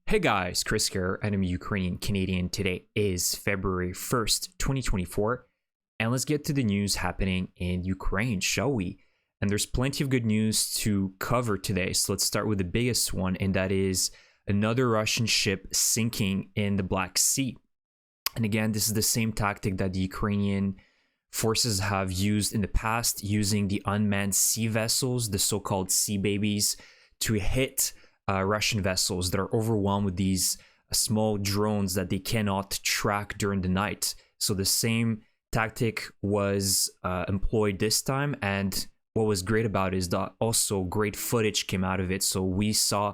Hey guys, Chris here, and I'm Ukrainian Canadian. Today is February 1st, 2024, and let's get to the news happening in Ukraine, shall we? And there's plenty of good news to cover today, so let's start with the biggest one, and that is another Russian ship sinking in the Black Sea. And again, this is the same tactic that the Ukrainian forces have used in the past, using the unmanned sea vessels, the so-called sea babies, to hit Russian vessels that are overwhelmed with these small drones that they cannot track during the night. So the same tactic was employed this time, and what was great about it is that also great footage came out of it. So we saw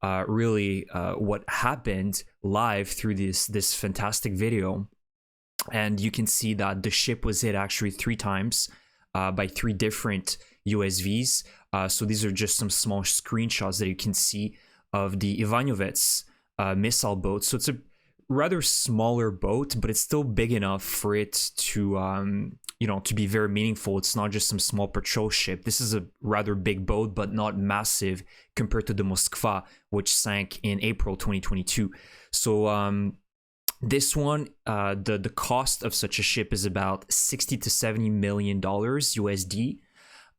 really what happened live through this fantastic video, and you can see that the ship was hit actually 3 times by 3 different USVs. So these are just some small screenshots that you can see of the Ivanovets missile boat. So it's a rather smaller boat, but it's still big enough for it to, to be very meaningful. It's not just some small patrol ship. This is a rather big boat, but not massive compared to the Moskva, which sank in April 2022. So this one, the cost of such a ship is about $60 to $70 million USD.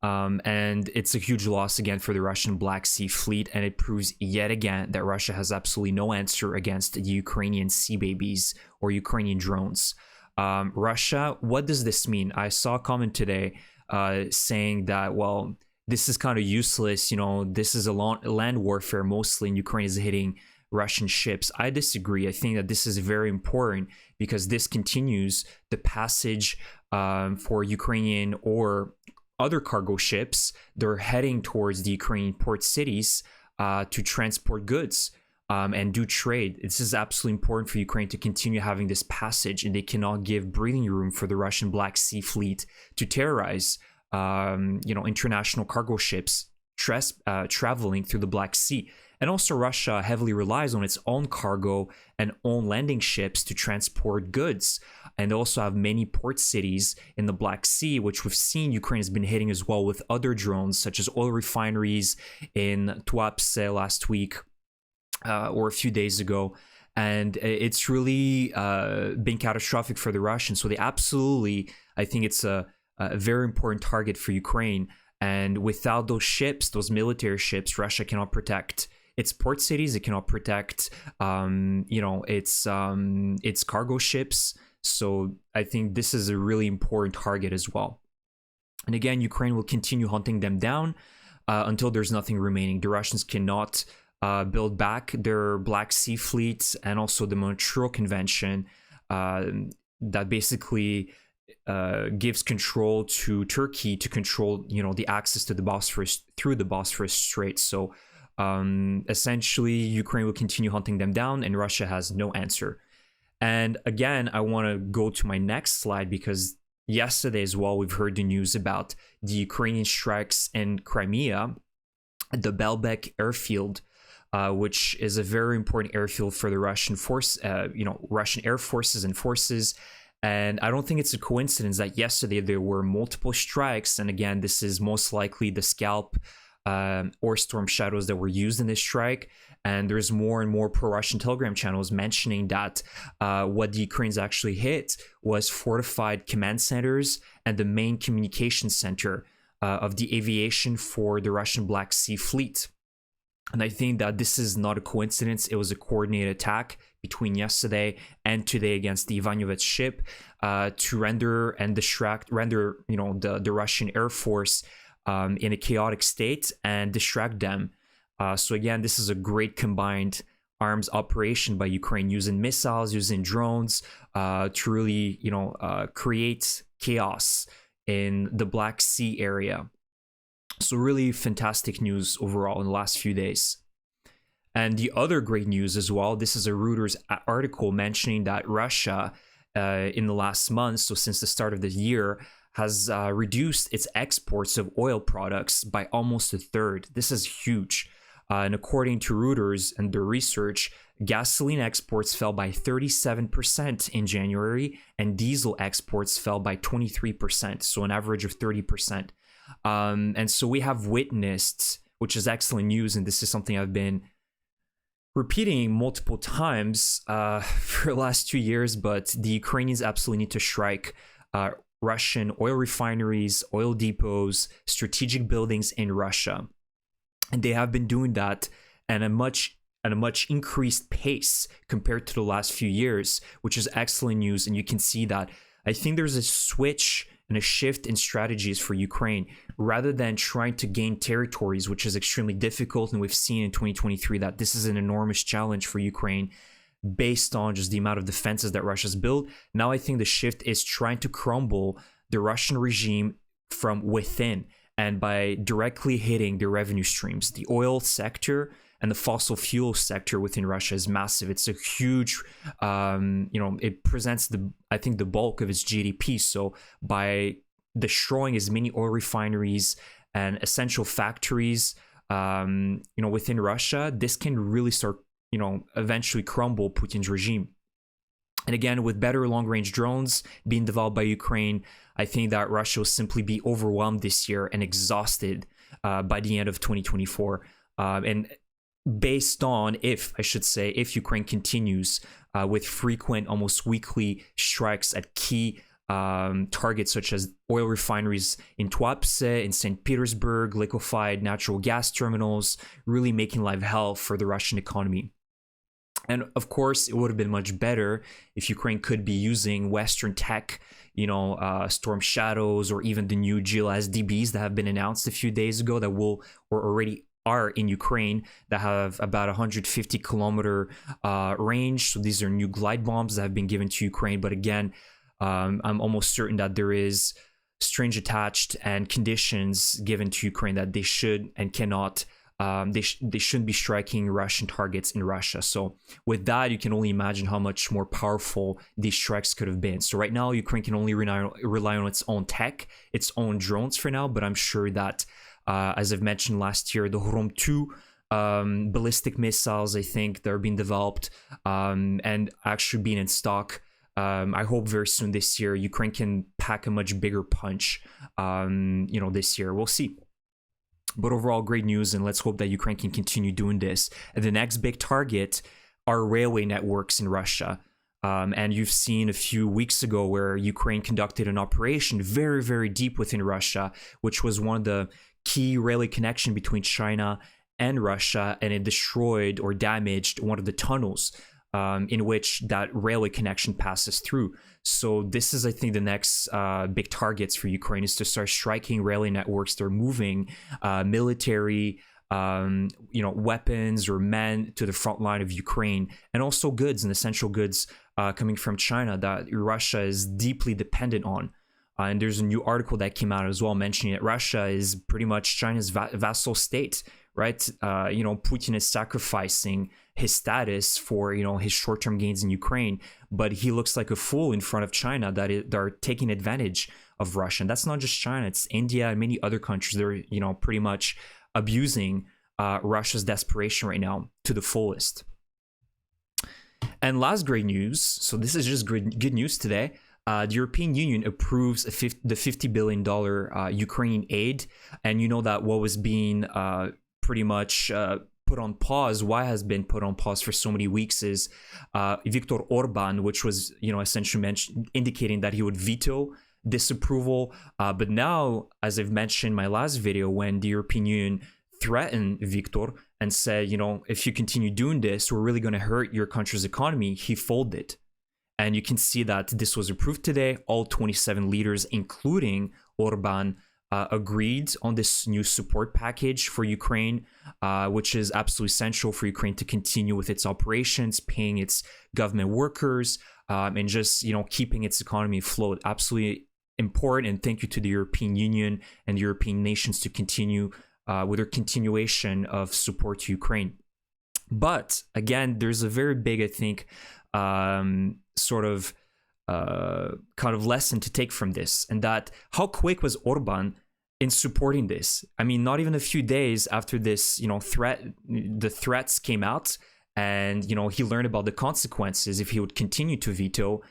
And it's a huge loss again for the Russian Black Sea Fleet, and it proves yet again that Russia has absolutely no answer against the Ukrainian sea babies or Ukrainian drones. Russia, what does this mean? I saw a comment today saying that, well, this is kind of useless, this is a land warfare mostly, and Ukraine is hitting Russian ships. I disagree. I think that this is very important because this continues the passage for Ukrainian or other cargo ships. They're heading towards the Ukrainian port cities to transport goods and do trade. This is absolutely important for Ukraine to continue having this passage, and they cannot give breathing room for the Russian Black Sea Fleet to terrorize, international cargo ships traveling through the Black Sea. And also Russia heavily relies on its own cargo and own landing ships to transport goods. And they also have many port cities in the Black Sea, which we've seen Ukraine has been hitting as well with other drones, such as oil refineries in Tuapse last week or a few days ago. And it's really been catastrophic for the Russians. So they absolutely, I think it's a very important target for Ukraine. And without those ships, those military ships, Russia cannot protect its port cities. It cannot protect, its cargo ships. So I think this is a really important target as well. And again, Ukraine will continue hunting them down until there's nothing remaining. The Russians cannot build back their Black Sea fleet, and also the Montreal Convention that basically gives control to Turkey to control, the access to the Bosphorus through the Bosphorus Strait. So essentially, Ukraine will continue hunting them down, and Russia has no answer. And again, I want to go to my next slide because yesterday as well, we've heard the news about the Ukrainian strikes in Crimea, the Belbek Airfield, which is a very important airfield for the Russian Russian Air Forces and forces. And I don't think it's a coincidence that yesterday there were multiple strikes. And again, this is most likely the Scalp or Storm Shadows that were used in this strike. And there's more and more pro-Russian Telegram channels mentioning that what the Ukrainians actually hit was fortified command centers and the main communication center of the aviation for the Russian Black Sea Fleet. And I think that this is not a coincidence. It was a coordinated attack between yesterday and today against the Ivanovets ship to render the Russian Air Force in a chaotic state and distract them. So again, this is a great combined arms operation by Ukraine, using missiles, using drones to really, create chaos in the Black Sea area. So really fantastic news overall in the last few days. And the other great news as well, this is a Reuters article mentioning that Russia in the last month, so since the start of the year, has reduced its exports of oil products by almost 1/3. This is huge. And according to Reuters and their research, gasoline exports fell by 37% in January, and diesel exports fell by 23%, so an average of 30%. And so we have witnessed, which is excellent news, and this is something I've been repeating multiple times for the last 2 years, but the Ukrainians absolutely need to strike Russian oil refineries, oil depots, strategic buildings in Russia. And they have been doing that at a much increased pace compared to the last few years, which is excellent news. And you can see that I think there's a switch and a shift in strategies for Ukraine. Rather than trying to gain territories, which is extremely difficult, and we've seen in 2023 that this is an enormous challenge for Ukraine based on just the amount of defenses that Russia's built. Now I think the shift is trying to crumble the Russian regime from within, and by directly hitting the revenue streams. The oil sector and the fossil fuel sector within Russia is massive. It's a huge, it presents I think the bulk of its GDP. So by destroying as many oil refineries and essential factories, within Russia, this can really start, eventually crumble Putin's regime. And again, with better long-range drones being developed by Ukraine, I think that Russia will simply be overwhelmed this year and exhausted by the end of 2024. And based on, if Ukraine continues with frequent, almost weekly strikes at key targets such as oil refineries in Tuapse, in St. Petersburg, liquefied natural gas terminals, really making life hell for the Russian economy. And of course, it would have been much better if Ukraine could be using Western tech, Storm Shadows, or even the new GLSDBs that have been announced a few days ago that already are in Ukraine, that have about 150 kilometer range. So these are new glide bombs that have been given to Ukraine. But again, I'm almost certain that there is strings attached and conditions given to Ukraine that they should and cannot. They shouldn't be striking Russian targets in Russia. So with that, you can only imagine how much more powerful these strikes could have been. So right now, Ukraine can only rely on its own tech, its own drones for now. But I'm sure that, as I've mentioned last year, the Hrom 2 ballistic missiles, I think, that are being developed and actually being in stock. I hope very soon this year, Ukraine can pack a much bigger punch, this year. We'll see. But overall, great news, and let's hope that Ukraine can continue doing this. And the next big target are railway networks in Russia. And you've seen a few weeks ago where Ukraine conducted an operation very, very deep within Russia, which was one of the key railway connection between China and Russia, and it destroyed or damaged one of the tunnels in which that railway connection passes through. So this is, I think, the next big targets for Ukraine, is to start striking railway networks. They're moving military, weapons or men to the front line of Ukraine, and also goods and essential goods coming from China that Russia is deeply dependent on. And there's a new article that came out as well mentioning that Russia is pretty much China's vassal state, right? Putin is sacrificing his status for, his short-term gains in Ukraine, but he looks like a fool in front of China that are taking advantage of Russia. And that's not just China, it's India and many other countries that are, pretty much abusing Russia's desperation right now to the fullest. And last great news, so this is just good news today. The European Union approves the $50 billion Ukrainian aid. And you know that what was being pretty much put on pause, why has been put on pause for so many weeks, is Viktor Orban, which was, essentially indicating that he would veto this approval. But now, as I've mentioned in my last video, when the European Union threatened Viktor and said, if you continue doing this, we're really going to hurt your country's economy, he folded. And you can see that this was approved today. All 27 leaders, including Orban, agreed on this new support package for Ukraine, which is absolutely essential for Ukraine to continue with its operations, paying its government workers, and just, keeping its economy afloat. Absolutely important. And thank you to the European Union and the European nations to continue with their continuation of support to Ukraine. But again, there's a very big, I think, kind of lesson to take from this, and that how quick was Orban in supporting this? I mean, not even a few days after this, the threats came out, and he learned about the consequences if he would continue to veto.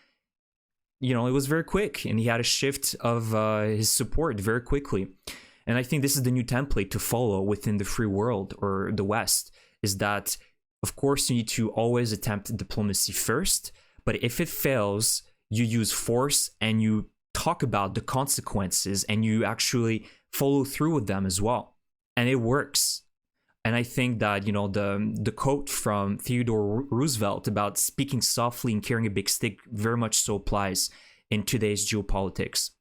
It was very quick, and he had a shift of his support very quickly. And I think this is the new template to follow within the free world or the West, is that Of course, you need to always attempt diplomacy first, but if it fails, you use force and you talk about the consequences and you actually follow through with them as well. And it works. And I think that, you know, the quote from Theodore Roosevelt about speaking softly and carrying a big stick very much so applies in today's geopolitics.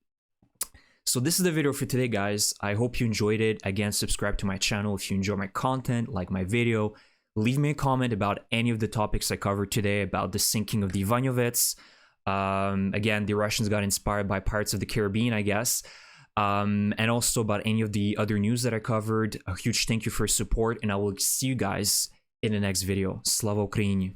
So this is the video for today, guys. I hope you enjoyed it. Again, subscribe to my channel if you enjoy my content, like my video. Leave me a comment about any of the topics I covered today, about the sinking of the Ivanovets. Again, the Russians got inspired by Pirates of the Caribbean, I guess. And also about any of the other news that I covered. A huge thank you for your support, and I will see you guys in the next video. Slava Ukraini!